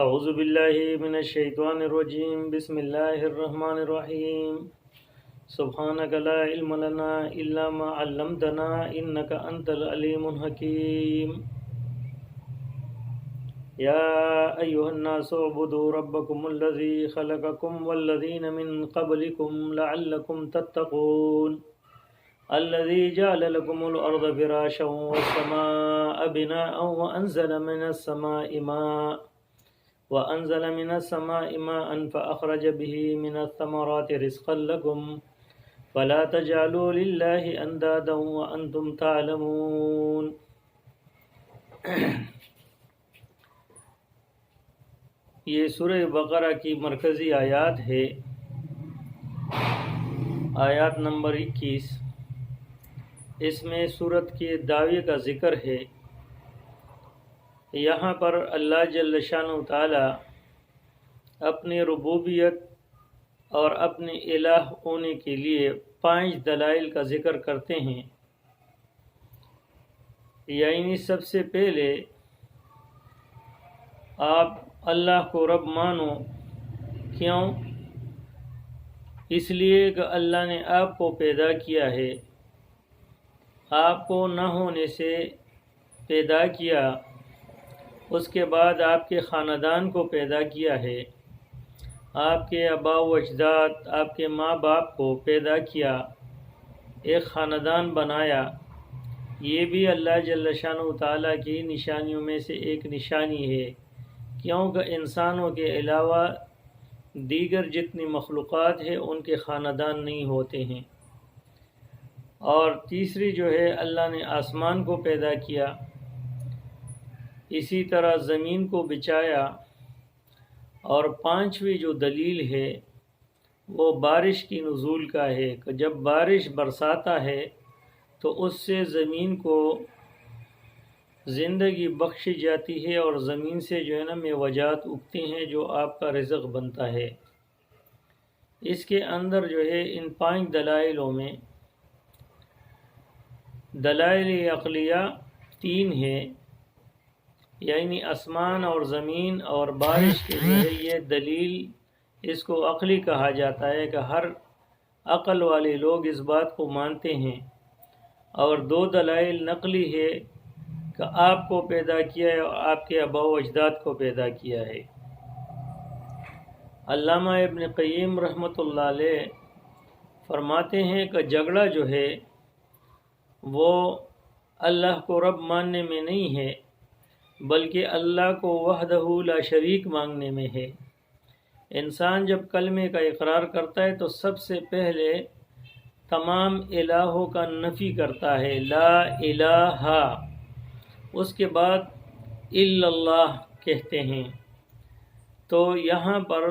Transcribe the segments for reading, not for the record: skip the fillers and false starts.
اعوذ باللہ من الشیطان الرجیم بسم اللہ الرحمن الرحیم سبحانک لا علم لنا الا ما علمتنا انک انت العلیم الحکیم یا ایہا الناس اعبدوا ربکم الذی خلقکم والذین من قبلکم لعلکم تتقون الذي جعل لكم الأرض فراشا والسماء بناء وأنزل من السماء ماء فأخرج به من الثمرات رزقا لكم فلا تجعلوا لله أندادا وأنتم تعلمون. یہ سورہ بقرہ کی مرکزی آیات ہے، آیات نمبر 21. اس میں سورت کے دعوے کا ذکر ہے. یہاں پر اللہ جل شانہ تعالی اپنی ربوبیت اور اپنے الہ ہونے کے لیے 5 دلائل کا ذکر کرتے ہیں. یعنی سب سے پہلے آپ اللہ کو رب مانو. کیوں؟ اس لیے کہ اللہ نے آپ کو پیدا کیا ہے، آپ کو نہ ہونے سے پیدا کیا، اس کے بعد آپ کے خاندان کو پیدا کیا ہے، آپ کے آباء و اجداد، آپ کے ماں باپ کو پیدا کیا، ایک خاندان بنایا. یہ بھی اللہ جل شانہ تعالیٰ کی نشانیوں میں سے ایک نشانی ہے، کیونکہ انسانوں کے علاوہ دیگر جتنی مخلوقات ہیں ان کے خاندان نہیں ہوتے ہیں. اور تیسری جو ہے، اللہ نے آسمان کو پیدا کیا، اسی طرح زمین کو بچایا. اور 5ویں جو دلیل ہے وہ بارش کی نزول کا ہے کہ جب بارش برساتا ہے تو اس سے زمین کو زندگی بخشی جاتی ہے اور زمین سے جو ہے نا میوجات اگتے ہیں جو آپ کا رزق بنتا ہے. اس کے اندر جو ہے ان 5 دلائلوں میں دلائل عقلیہ 3 ہیں، یعنی آسمان اور زمین اور بارش کے جو ہے یہ دلیل، اس کو عقلی کہا جاتا ہے کہ ہر عقل والے لوگ اس بات کو مانتے ہیں. اور 2 دلائل نقلی ہے کہ آپ کو پیدا کیا ہے اور آپ کے آباء و اجداد کو پیدا کیا ہے. علامہ ابن قیم رحمۃ اللہ علیہ فرماتے ہیں کہ جھگڑا جو ہے وہ اللہ کو رب ماننے میں نہیں ہے، بلکہ اللہ کو وحدہ لا شریک مانگنے میں ہے. انسان جب کلمے کا اقرار کرتا ہے تو سب سے پہلے تمام الہوں کا نفی کرتا ہے، لا الہ، اس کے بعد الا اللہ کہتے ہیں. تو یہاں پر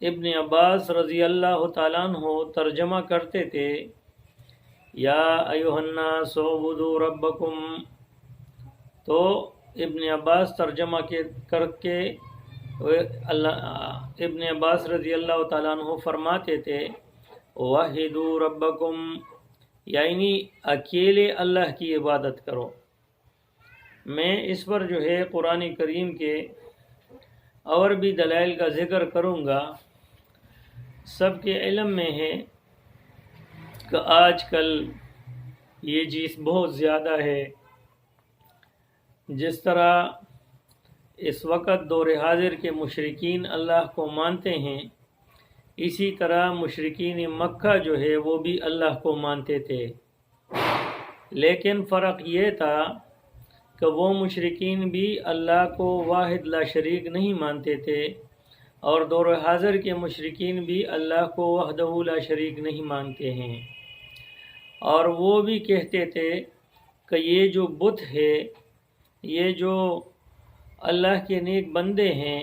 ابن عباس رضی اللہ تعالیٰ عنہ ترجمہ کرتے تھے، یا ایھا الناس اعبدوا ربکم. تو ابن عباس ترجمہ کر کے ابن عباس رضی اللہ تعالیٰ عنہ فرماتے تھے وحدوا ربکم، یعنی اکیلے اللہ کی عبادت کرو. میں اس پر جو ہے قرآن کریم کے اور بھی دلائل کا ذکر کروں گا. سب کے علم میں ہے کہ آج کل یہ چیز بہت زیادہ ہے. جس طرح اس وقت دور حاضر کے مشرکین اللہ کو مانتے ہیں، اسی طرح مشرکین مکہ جو ہے وہ بھی اللہ کو مانتے تھے. لیکن فرق یہ تھا کہ وہ مشرکین بھی اللہ کو واحد لا شریک نہیں مانتے تھے، اور دور حاضر کے مشرکین بھی اللہ کو وحدہ لا شریک نہیں مانتے ہیں. اور وہ بھی کہتے تھے کہ یہ جو بت ہے، یہ جو اللہ کے نیک بندے ہیں،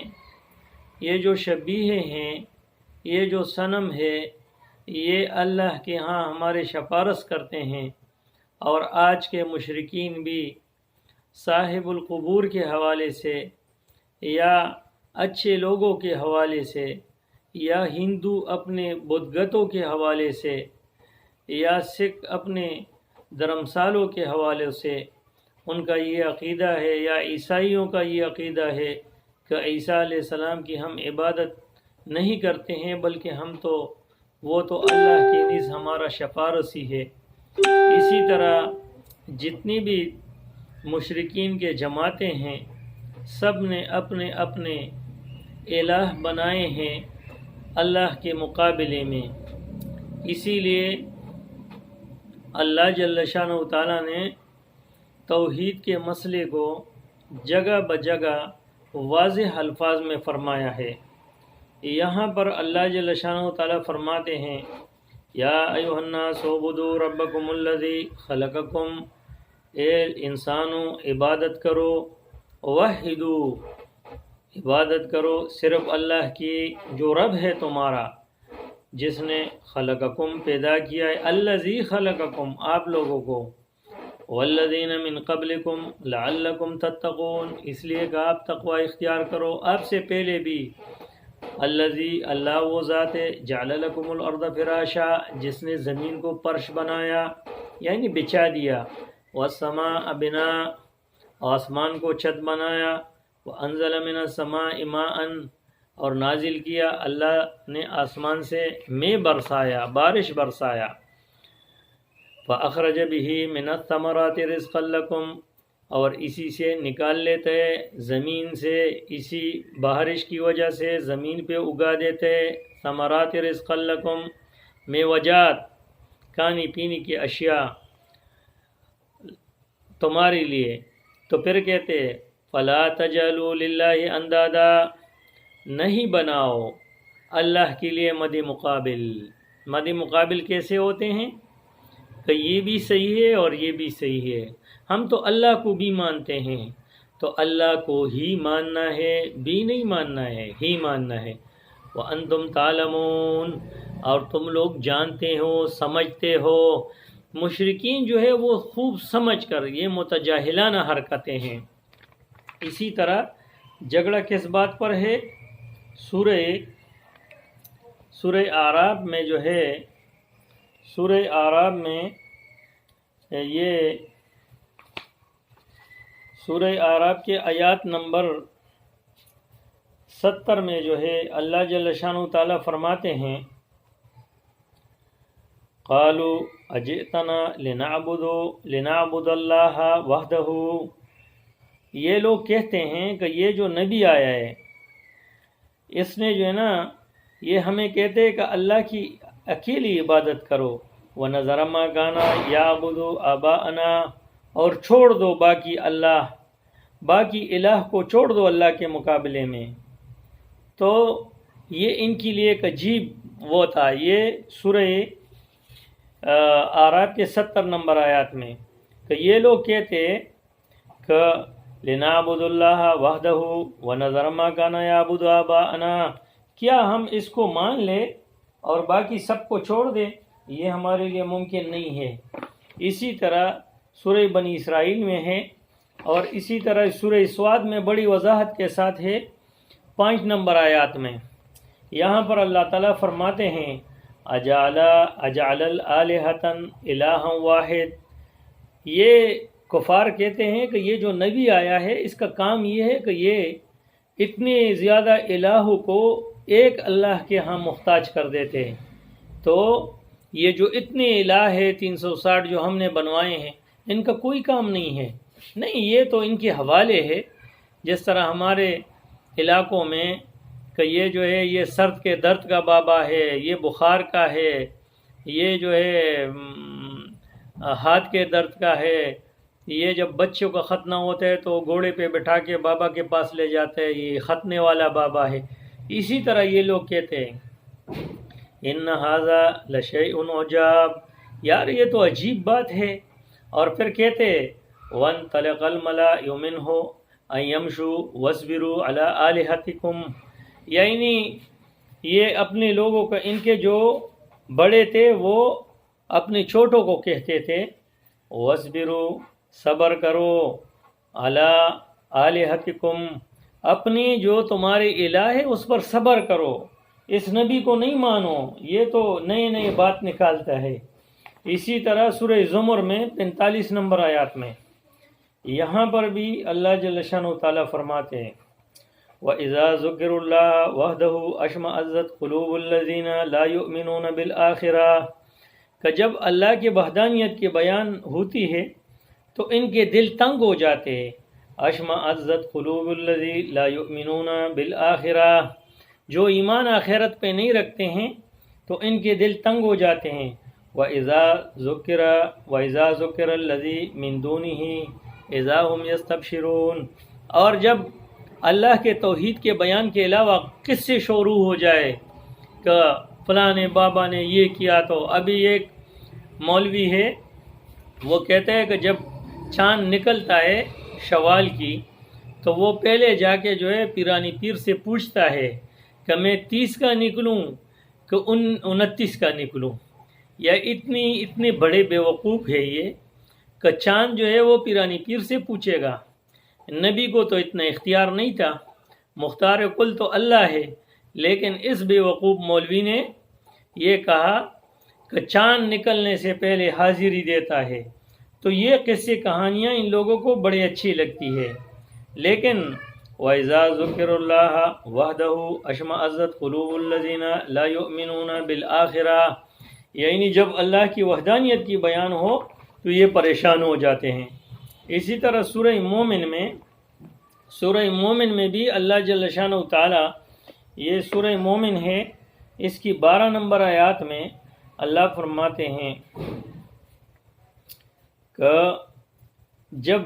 یہ جو شبیہ ہیں، یہ جو صنم ہے، یہ اللہ کے ہاں ہمارے سفارش کرتے ہیں. اور آج کے مشرکین بھی صاحب القبور کے حوالے سے یا اچھے لوگوں کے حوالے سے یا ہندو اپنے بدگتوں کے حوالے سے یا سکھ اپنے دھرمسالوں کے حوالے سے ان کا یہ عقیدہ ہے، یا عیسائیوں کا یہ عقیدہ ہے کہ کہ عیسیٰ علیہ السلام کی ہم عبادت نہیں کرتے ہیں، بلکہ وہ تو اللہ کی نیز ہمارا شفارسی ہے۔ اسی طرح جتنی بھی مشرکین کے جماعتیں ہیں، سب نے اپنے اپنے الہ بنائے ہیں اللہ کے مقابلے میں۔ اسی لیے اللہ جل شانہ تعالیٰ نے توحید کے مسئلے کو جگہ بجگہ واضح الفاظ میں فرمایا ہے۔ یہاں پر اللہ جل شانہ تعالیٰ فرماتے ہیں، یا ایھا الناس اعبدوا ربکم الذی خلقکم، اے انسانوں عبادت کرو، وحدوا، عبادت کرو صرف اللہ کی جو رب ہے تمہارا، جس نے خلقکم پیدا کیا ہے، الذی خلقکم آپ لوگوں کو، والذین من قبلکم لعلکم تتقون اس لیے کہ آپ تقوی اختیار کرو آپ سے پہلے بھی، الذی اللہ وہ ذات ہے، جعل لکم الارض فراشا جس نے زمین کو فرش بنایا یعنی بچھا دیا، والسماء بناء آسمان کو چھت بنایا، وانزل من السماء ماء اور نازل کیا اللہ نے آسمان سے میں برسایا، بارش برسایا، فأخرج به من الثمرات رزقا لكم اور اسی سے نکال لیتے زمین سے، اسی بارش کی وجہ سے زمین پہ اگا دیتے ثمرات رزقا لكم میوجات، کھانے پینے کی اشیاء تمہارے لیے۔ تو پھر کہتے فلا تجعلوا للہ اندادا، نہیں بناؤ اللہ کے لیے مد مقابل۔ مد مقابل کیسے ہوتے ہیں کہ یہ بھی صحیح ہے اور یہ بھی صحیح ہے، ہم تو اللہ کو بھی مانتے ہیں، تو اللہ کو ہی ماننا ہے، بھی نہیں ماننا ہے، ہی ماننا ہے۔ وَأَنْتُمْ تَعْلَمُونَ اور تم لوگ جانتے ہو، سمجھتے ہو۔ مشرکین جو ہے وہ خوب سمجھ کر یہ متجاہلانہ حرکتیں ہیں۔ اسی طرح جھگڑا کس بات پر ہے؟ سورہ اعراف میں جو ہے، سورہ اعراف میں یہ سورہ اعراف کے آیات نمبر 70 میں جو ہے اللہ جل شانہ تعالیٰ فرماتے ہیں، قالوا اجئتنا لنعبد اللہ وحدہ، یہ لوگ کہتے ہیں کہ یہ جو نبی آیا ہے اس نے جو ہے نا یہ ہمیں کہتے ہیں کہ اللہ کی اکیلی عبادت کرو، وَنَذَرَ مَا كَانَ يَعْبُدُ آبَاءَنَا اور چھوڑ دو باقی الہ کو چھوڑ دو اللہ کے مقابلے میں۔ تو یہ ان کے لیے ایک عجیب وہ تھا، یہ سورہ اعراف کے 70 نمبر آیات میں کہ یہ لوگ کہتے کہ لنعبد اللہ وحدہ ونذر ما کان یعبد آباءنا، کیا ہم اس کو مان لیں اور باقی سب کو چھوڑ دیں؟ یہ ہمارے لیے ممکن نہیں ہے۔ اسی طرح سورہ بنی اسرائیل میں ہے، اور اسی طرح سورہ سواد میں بڑی وضاحت کے ساتھ ہے 5 نمبر آیات میں۔ یہاں پر اللہ تعالیٰ فرماتے ہیں اجعل الآلہۃ الہا واحد، یہ کفار کہتے ہیں کہ یہ جو نبی آیا ہے اس کا کام یہ ہے کہ یہ اتنے زیادہ الہوں کو ایک اللہ کے ہاں محتاج کر دیتے ہیں۔ تو یہ جو اتنے الہ ہے 360 جو ہم نے بنوائے ہیں ان کا کوئی کام نہیں ہے، نہیں، یہ تو ان کے حوالے ہے۔ جس طرح ہمارے علاقوں میں کہ یہ جو ہے یہ سرد کے درد کا بابا ہے، یہ بخار کا ہے، یہ جو ہے ہاتھ کے درد کا ہے، یہ جب بچوں کا ختنہ ہوتا ہے تو گھوڑے پہ بٹھا کے بابا کے پاس لے جاتے ہیں، یہ ختنے والا بابا ہے۔ اسی طرح یہ لوگ کہتے ہیں ان ھذا لشیء عجاب، یار یہ تو عجیب بات ہے۔ اور پھر کہتے وانطلق الملأ منہ ان یمشوا واصبروا علی آلہتکم، یعنی یہ اپنے لوگوں کا، ان کے جو بڑے تھے وہ اپنے چھوٹوں کو کہتے تھے واصبروا، صبر کرو، علی آلہتکم، اپنی جو تمہارے الہ ہے اس پر صبر کرو، اس نبی کو نہیں مانو، یہ تو نئے بات نکالتا ہے۔ اسی طرح سورہ زمر میں 45 نمبر آیات میں یہاں پر بھی اللہ جل شانہ تعالیٰ فرماتے ہیں وَإِذَا ذُكِرَ اللَّهُ وَحْدَهُ اشْمَأَزَّتْ قُلُوبُ الَّذِينَ لَا يُؤْمِنُونَ بِالْآخِرَةِ کہ جب اللہ کی وحدانیت کی بیان ہوتی ہے تو ان کے دل تنگ ہو جاتے ہیں. اشمئزت قلوب الذین لا یؤمنون بالآخرہ، جو ایمان آخرت پہ نہیں رکھتے ہیں تو ان کے دل تنگ ہو جاتے ہیں. وَإِذَا ذُكِرَ الَّذِي مِن دُونِهِ إِذَا هُمْ يَسْتَبْشِرُونَ، اور جب اللہ کے توحید کے بیان کے علاوہ قصے شروع ہو جائے کہ فلاں بابا نے یہ کیا. تو ابھی ایک مولوی ہے وہ کہتا ہے کہ جب چاند نکلتا ہے شوال کی تو وہ پہلے جا کے جو ہے پیرانی پیر سے پوچھتا ہے کہ میں 30 کا نکلوں کہ 29 کا نکلوں. یا اتنے بڑے بیوقوف ہے یہ کہ چاند جو ہے وہ پیرانی پیر سے پوچھے گا. نبی کو تو اتنا اختیار نہیں تھا، مختار کل تو اللہ ہے، لیکن اس بیوقوف مولوی نے یہ کہا کہ چاند نکلنے سے پہلے حاضری دیتا ہے. تو یہ قصے کہانیاں ان لوگوں کو بڑی اچھی لگتی ہے. لیکن وَإِذَا ذُكِرَ اللَّهُ وَحْدَهُ اشْمَأَزَّتْ قُلُوبُ الَّذِينَ لَا يُؤْمِنُونَ بِالْآخِرَةِ، یعنی جب اللہ کی وحدانیت کی بیان ہو تو یہ پریشان ہو جاتے ہیں. اسی طرح سورہ مومن میں بھی اللہ جل شانہ تعالی، یہ سورہ مومن ہے، اس کی 12 نمبر آیات میں اللہ فرماتے ہیں کہ جب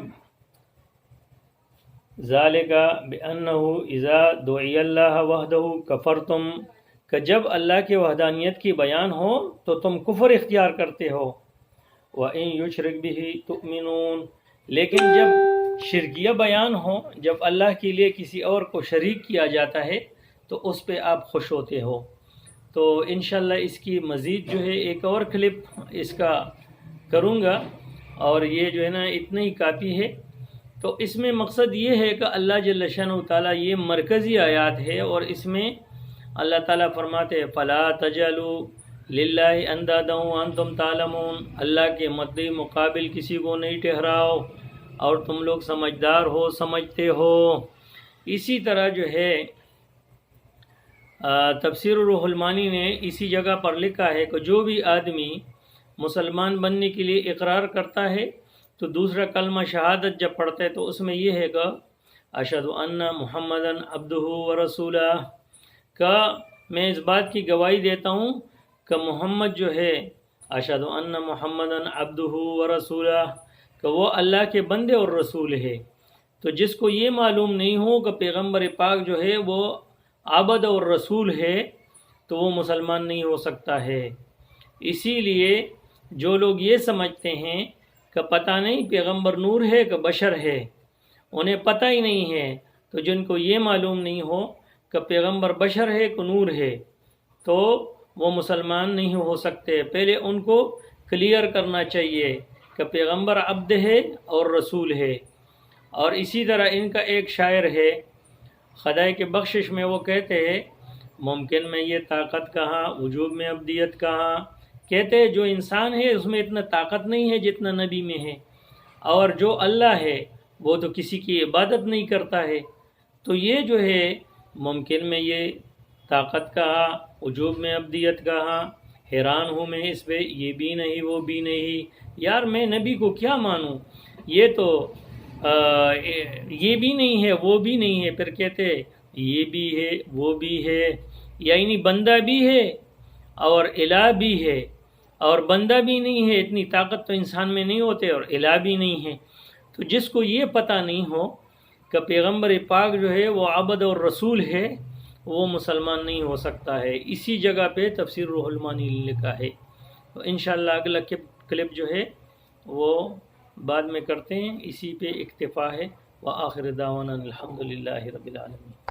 ذالک بأنہ اذا دعی اللہ وحدہ کفرتم، کہ جب اللہ کے وحدانیت کی بیان ہو تو تم کفر اختیار کرتے ہو. وَإِن يُشْرِكْ بِهِ تُؤْمِنُونَ، لیکن جب شرکیہ بیان ہو، جب اللہ کے لیے کسی اور کو شریک کیا جاتا ہے تو اس پہ آپ خوش ہوتے ہو. تو انشاءاللہ اس کی مزید جو ہے ایک اور کلپ اس کا کروں گا، اور یہ جو ہے نا اتنا ہی کافی ہے. تو اس میں مقصد یہ ہے کہ اللہ جل شانہ تعالیٰ، یہ مرکزی آیات ہے، اور اس میں اللہ تعالیٰ فرماتے ہیں فَلَا تَجْعَلُوا لِلَّهِ أَنْدَادًا وَأَنْتُمْ تَعْلَمُونَ، اللہ کے مدی مقابل کسی کو نہیں ٹھہراؤ اور تم لوگ سمجھدار ہو، سمجھتے ہو. اسی طرح جو ہے تفسیر روح المانی نے اسی جگہ پر لکھا ہے کہ جو بھی آدمی مسلمان بننے کے لیے اقرار کرتا ہے تو دوسرا کلمہ شہادت جب پڑھتا ہے تو اس میں یہ ہے کہ اشہد ان محمدً عبدہ ورسولہ، کہ میں اس بات کی گواہی دیتا ہوں کہ محمد جو ہے اشہد ان محمدً عبدہ ورسولہ، کہ وہ اللہ کے بندے اور رسول ہے. تو جس کو یہ معلوم نہیں ہو کہ پیغمبر پاک جو ہے وہ عبد اور رسول ہے تو وہ مسلمان نہیں ہو سکتا ہے. اسی لیے جو لوگ یہ سمجھتے ہیں کہ پتہ نہیں پیغمبر نور ہے کہ بشر ہے، انہیں پتہ ہی نہیں ہے. تو جن کو یہ معلوم نہیں ہو کہ پیغمبر بشر ہے کہ نور ہے تو وہ مسلمان نہیں ہو سکتے. پہلے ان کو کلیئر کرنا چاہیے کہ پیغمبر عبد ہے اور رسول ہے. اور اسی طرح ان کا ایک شاعر ہے خدائے کے بخشش میں، وہ کہتے ہیں ممکن میں یہ طاقت کہاں، وجوب میں عبدیت کہاں. کہتے ہیں جو انسان ہے اس میں اتنا طاقت نہیں ہے جتنا نبی میں ہے، اور جو اللہ ہے وہ تو کسی کی عبادت نہیں کرتا ہے. تو یہ جو ہے ممکن میں یہ طاقت کہاں، وجوب میں عبدیت کہاں، حیران ہوں میں اس پہ، یہ بھی نہیں وہ بھی نہیں. یار میں نبی کو کیا مانوں، یہ تو یہ بھی نہیں ہے وہ بھی نہیں ہے. پھر کہتے یہ بھی ہے وہ بھی ہے، یعنی بندہ بھی ہے اور الہ بھی ہے، اور بندہ بھی نہیں ہے، اتنی طاقت تو انسان میں نہیں ہوتے، اور الہ بھی نہیں ہے. تو جس کو یہ پتہ نہیں ہو کہ پیغمبر پاک جو ہے وہ عبد اور رسول ہے، وہ مسلمان نہیں ہو سکتا ہے. اسی جگہ پہ تفسیر روح المانی لکھا ہے. تو انشاءاللہ اگلا کلپ جو ہے وہ بعد میں کرتے ہیں، اسی پہ اکتفا ہے. وآخر دعوانا الحمدللہ رب العالمین.